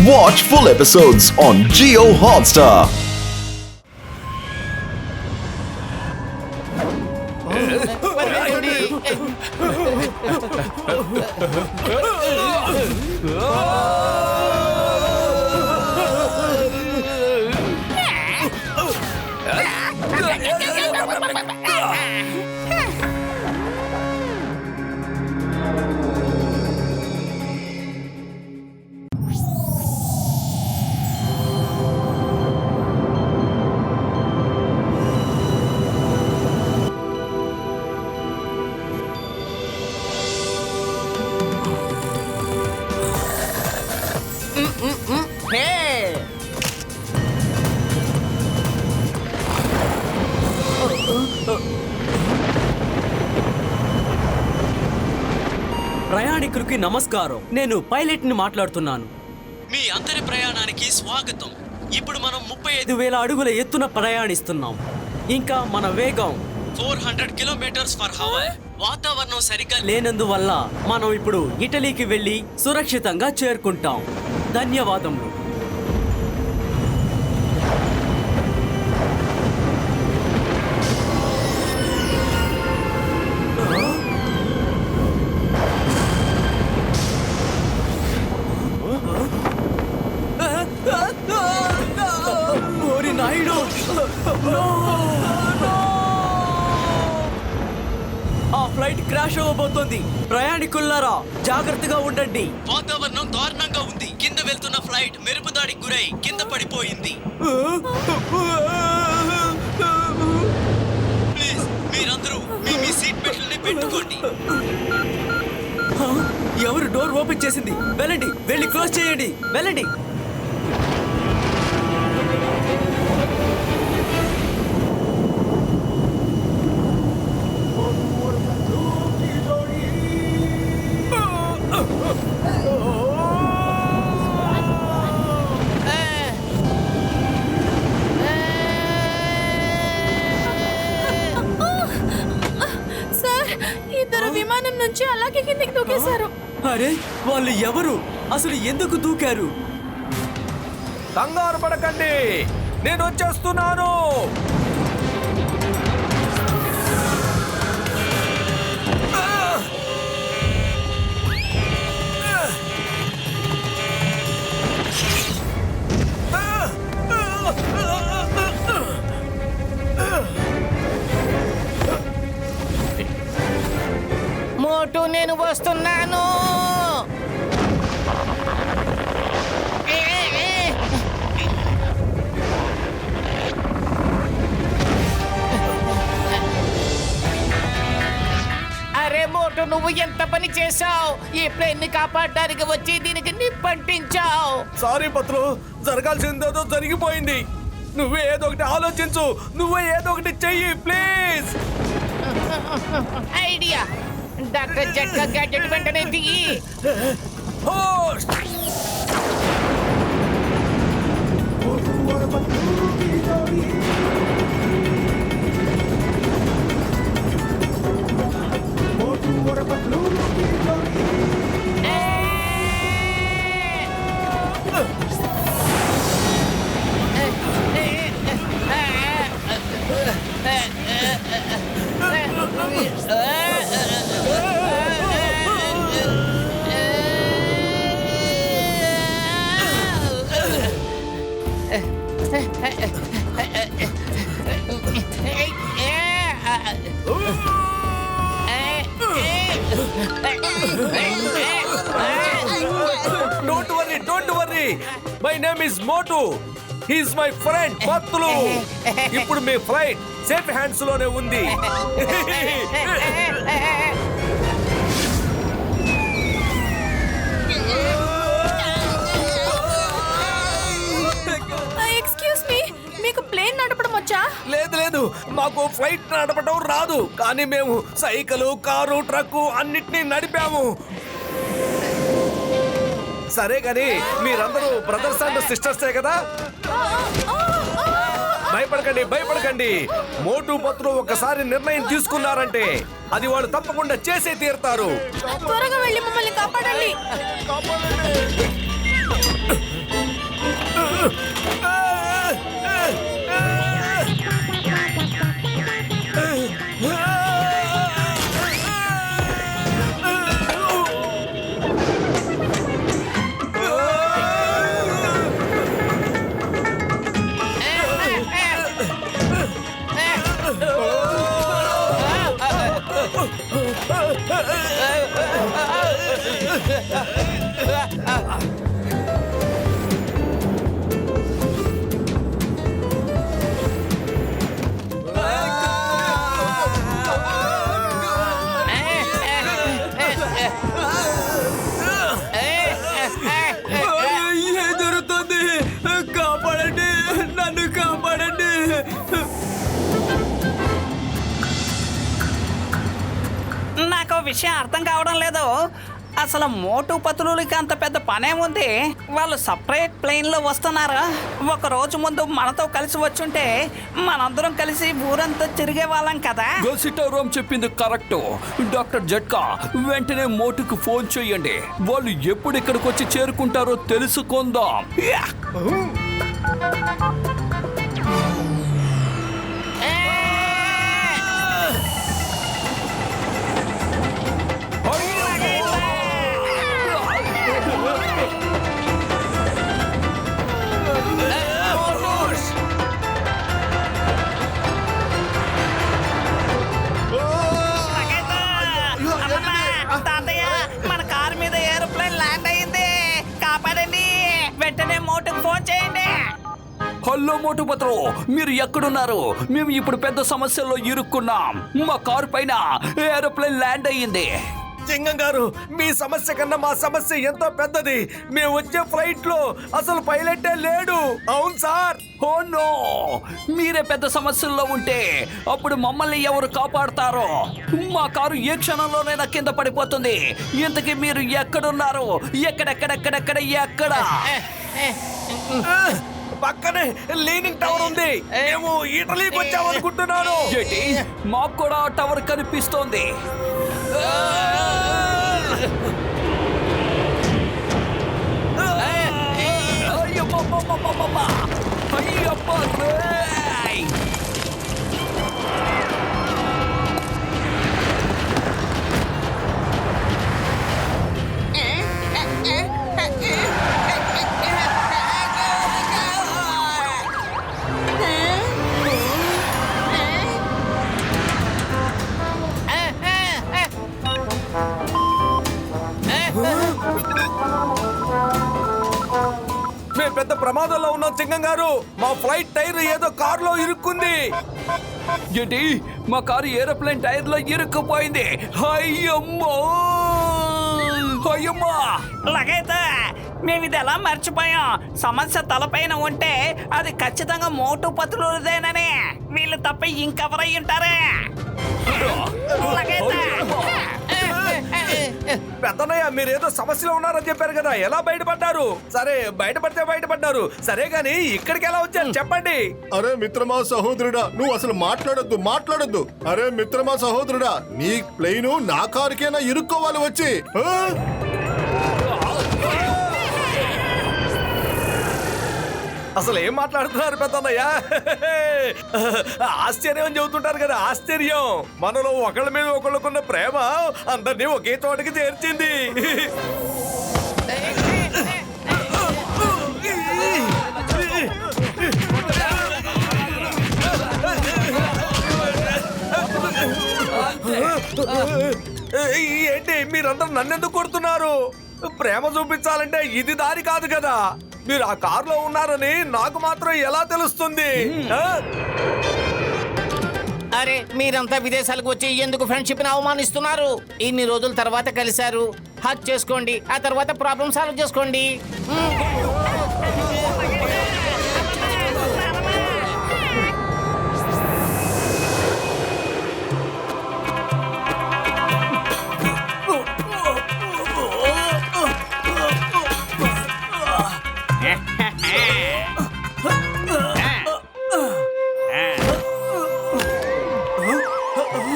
Watch full episodes on Jio Hotstar. ప్రయాణికులకి నమస్కారం. నేను pilot ని మాట్లాడుతున్నాను. మీ అందరి ప్రయాణానికి స్వాగతం. ఇప్పుడు మనం 35,000 అడుగుల ఎత్తున ప్రయాణిస్తున్నాం. ఇంకా మన వేగం 400 km/h. వాతావరణం సరిగ్గా లేనందువల్ల మనం ఇప్పుడు ఇటలీకి వెళ్ళి సురక్షితంగా చేరుకుంటాం. ధన్యవాదములు. ఆ ఫ్లైట్ క్రాష్ అవ్వబోతోంది. ప్రయాణికులారా జాగ్రత్తగా ఉండండి. వాతావరణం దారుణంగా ఉంది. కింద వెళ్తున్న ఫ్లైట్ మెరుపు దాడికి గురై కింద పడిపోయింది. ప్లీజ్ మీరందరూ మీ సీట్ బెల్ట్లని పెట్టుకోండి. ఎవరు డోర్ ఓపెన్ చేసింది? వెళ్ళండి, వెళ్ళి క్లోజ్ చేయండి. వెళ్ళండి. విమానం నుంచి అలాగే కిందకి దూకేశారు. అరే, వాళ్ళు ఎవరు? అసలు ఎందుకు దూకారు? కంగారు పడకండి, నేను వచ్చేస్తున్నాను. మోటు, నేను వస్తున్నాను. అరే మోటు, నువ్వు ఎంత పని చేశావు? ఈ ప్లేన్ ని కాపాడడానికి వచ్చి దీనికి నిప్పంటించావు. సారీ పత్రు, జరగాల్సిందేదో జరిగిపోయింది. నువ్వే ఏదో ఒకటి ఆలోచించు, నువ్వే ఏదో ఒకటి చెయ్యి ప్లీజ్. ఐడియా. డాక్టర్ జట్కా గ్యాడ్జెట్ వెంటనే దిగి. Don't worry. My name is Motu. He is my friend Patlu. ఇప్పుడు మీ ఫ్లైట్ సేఫ్ హ్యాండ్స్ లోనే ఉంది. ఎక్స్క్యూజ్ మీ, మీకు ప్లేన్ నడపడం వచ్చా? లేదు, మాకు ఫ్లైట్ నడపడం రాదు. కానీ మేము సైకిల్, కారు, ట్రక్కు అన్నిటినీ నడిపాము. సరే గాని మీరందరూ బ్రదర్స్ అండ్ సిస్టర్సే కదా? భయపడకండి. మోటు పత్రు ఒకసారి నిర్ణయం తీసుకున్నారంటే అది వాళ్ళు తప్పకుండా చేసే తీరుతారు. త్వరగా వెళ్ళి మమ్మల్ని కాపాడండి. విషయం అర్థం కావడం లేదు. అసలు మోటు పతులకి అంత పెద్ద పనేముంది? వాళ్ళు సపరేట్ ప్లేన్ లో వస్తున్నారు. ఒక రోజు ముందు మనతో కలిసి వచ్చుంటే మనందరం కలిసి ఊరంతా తిరిగే వాళ్ళం కదా. గోసిటారాం చెప్పింది కరెక్ట్. డాక్టర్ జట్కా, వెంటనే మోటుకు ఫోన్ చేయండి. వాళ్ళు ఎప్పుడు ఇక్కడికి వచ్చి చేరుకుంటారో తెలుసుకుందాం. యా! తాతయ్య, మన కారు మీద ఏరోప్లేన్ ల్యాండ్ అయింది. కాపాడండి. వెంటనే మోటుకు ఫోన్ చేయండి. హలో మోటు పత్రు, మీరు ఎక్కడున్నారు? మేము ఇప్పుడు పెద్ద సమస్యల్లో ఇరుక్కున్నాం. మా కారు పైన ఏరోప్లేన్ ల్యాండ్ అయ్యింది. చింగం గారు, మీ సమస్య కన్నా మా సమస్య ఎంతో పెద్దది. మేము వచ్చే ఫ్లైట్ లో అసలు పైలటే లేడు. అవును సార్. ఓ నో, మీరే పెద్ద సమస్యల్లో ఉంటే అప్పుడు మమ్మల్ని ఎవరు కాపాడతారో? మా కారు ఏ క్షణంలోనైనా కింద పడిపోతుంది. ఇంతకీ మీరు ఎక్కడున్నారు? ఎక్కడెక్కడెక్కడెక్కడ ఎక్కడ? పక్కనే లీనింగ్ టవర్ ఉంది. మేము ఇటలీకి వచ్చామనుకుంటున్నాను. ఏంటి? మాకు కూడా టవర్ కనిపిస్తోంది. మేము పెద్ద ప్రమాదంలో ఉన్నాం చింగం గారు. మా ఫ్లైట్ టైర్ ఏదో కారులో ఇరుక్కుంది. ఏంటి? మా కారు ఏరోప్లేన్ టైర్ లో ఇరుక్కుపోయింది. అయ్యమ్మో, అయ్యమ్మా! లగైతే మేము ఇది ఎలా మర్చిపోయాం? సమస్య తలపైన ఉంటే అది ఖచ్చితంగా మోటు పతులుదేనని. వీళ్ళు తప్ప ఇంకెవరై ఉంటారే? లగైతే పెద్దనయ్య, మీరేదో సమస్యలో ఉన్నారని చెప్పారు కదా, ఎలా బయటపడ్డారు? సరే, బయటపడితే బయటపడ్డారు. సరే గాని ఇక్కడికి ఎలా వచ్చారు చెప్పండి. అరే మిత్రమా సహోదరుడా, నువ్వు అసలు మాట్లాడొద్దు. అరే మిత్రమా సహోదరుడా, నీ ప్లేను నా కారుకేనా ఇరుక్కోవాలి వచ్చి? ఆ? అసలు ఏం మాట్లాడుతున్నారు పెద్దన్నయ్య? ఆశ్చర్యం అని చెబుతుంటారు కదా, ఆశ్చర్యం. మనలో ఒకళ్ళ మీద ఒకళ్ళకున్న ప్రేమ అందరినీ ఒకే చోటకి చేర్చింది. ఏంటి మీరందరూ నన్నెందుకు కొడుతున్నారు? ప్రేమ చూపించాలంటే ఇది దారి కాదు కదా. మీరు ఆ కారులో ఉన్నారని నాకు మాత్రం ఎలా తెలుస్తుంది? అరే, మీరంతా విదేశాలకు వచ్చి ఎందుకు ఫ్రెండ్షిప్ ని అవమానిస్తున్నారు? ఇన్ని రోజుల తర్వాత కలిశారు, హక్ చేసుకోండి. ఆ తర్వాత ప్రాబ్లం సాల్వ్ చేసుకోండి.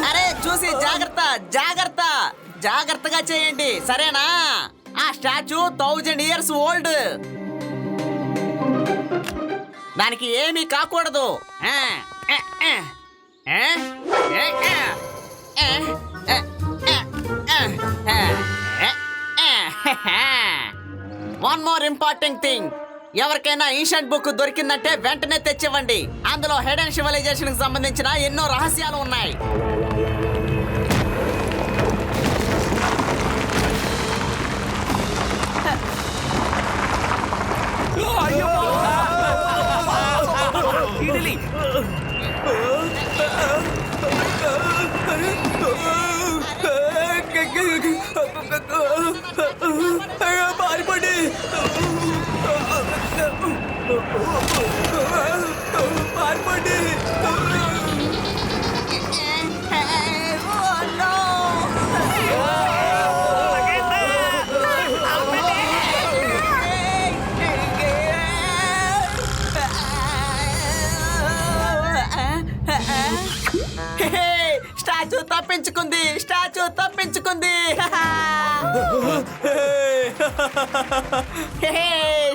అరే చూసి జాగ్రత్తగా చేయండి, సరేనా? ఆ స్టాచ్యూ 1000 years ఓల్డ్. దానికి ఏమీ కాకూడదు. One more important thing. ఎవరికైనా ఏన్షియంట్ బుక్ దొరికిందంటే వెంటనే తెచ్చివ్వండి. అందులో హిడెన్ సివిలైజేషన్ కి సంబంధించిన ఎన్నో రహస్యాలు ఉన్నాయి. పారిపోండి.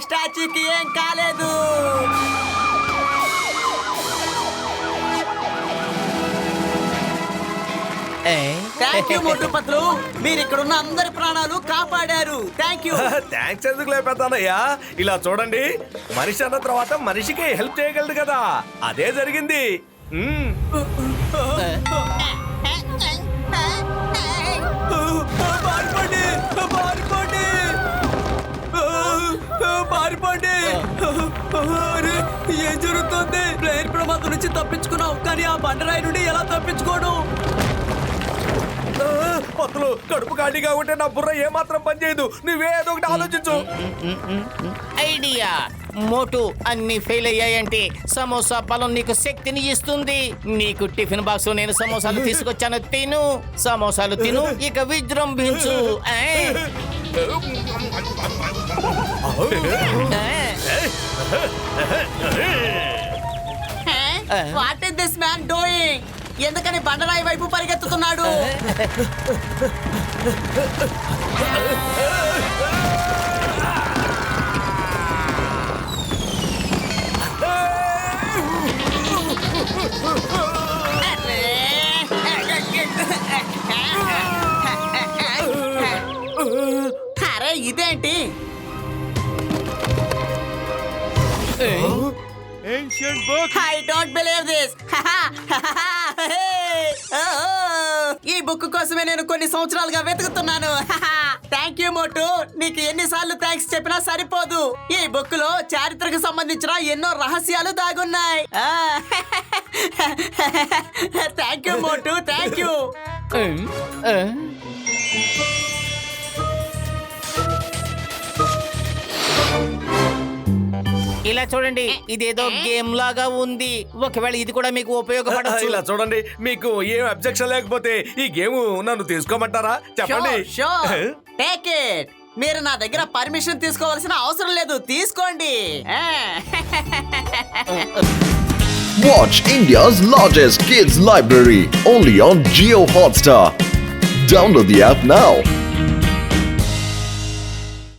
స్టాచ్యూకి ఏం కాలేదు. థ్యాంక్ యూ మోటు పత్లు, మీరు ఇక్కడ ఉన్న అందరి ప్రాణాలు కాపాడారు. Thank you. థ్యాంక్స్ ఎందుకు లేపెత్తానయ్యా. ఇలా చూడండి, మనిషి అన్న తర్వాత మనిషికి హెల్ప్ చేయగలదు కదా, అదే జరిగింది. పారిపోండి, పారిపోండి, పారిపోండి. అరే, ఏం జరుగుతుంది? ప్లేన్ ప్రమాదం నుంచి తప్పించుకున్నావు, కానీ ఆ బండరాయి నుండి ఎలా తప్పించుకోవడం? పత్తులు, కడుపు ఖాళీగా ఉంటే నా బుర్ర ఏమాత్రం పనిచేయదు. నువ్వే ఏదో ఒకటి ఆలోచించు. ఐడియా. మోటు, అన్ని ఫెయిల్ అయ్యాయంటే సమోసా బలం నీకు శక్తిని ఇస్తుంది. నీకు టిఫిన్ బాక్స్ నేను సమోసాలు తీసుకొచ్చాను, తిను. సమోసాలు తిను, ఇక విజృంభించు. What is this man doing? ఎందుకని బండరాయి వైపు పరిగెత్తుతున్నాడు? అరే ఇదేంటి? I don't believe this. ఈ బుక్ కోసమే నేను కొన్ని సంవత్సరాలుగా వెతుకుతున్నాను. థ్యాంక్ యూ మోటు, నీకు ఎన్నిసార్లు థ్యాంక్స్ చెప్పినా సరిపోదు. ఈ బుక్ లో చారిత్రకు సంబంధించిన ఎన్నో రహస్యాలు దాగున్నాయి. Thank you Motu, thank you. ఇలా చూడండి, ఇదేదో గేమ్ లాగా ఉంది. ఒకవేళ ఇది కూడా మీకు ఉపయోగపడచ్చు. ఇలా చూడండి, మీకు ఏం అబ్జెక్షన్ లేకపోతే ఈ గేమ్ నన్ను తీసుకోమంటారా? చెప్పండి. Take it. మీరు నా దగ్గర పర్మిషన్ తీసుకోవాల్సిన అవసరం లేదు, తీసుకోండి. Watch India's largest kids library only on Jio Hotstar. Download the app now.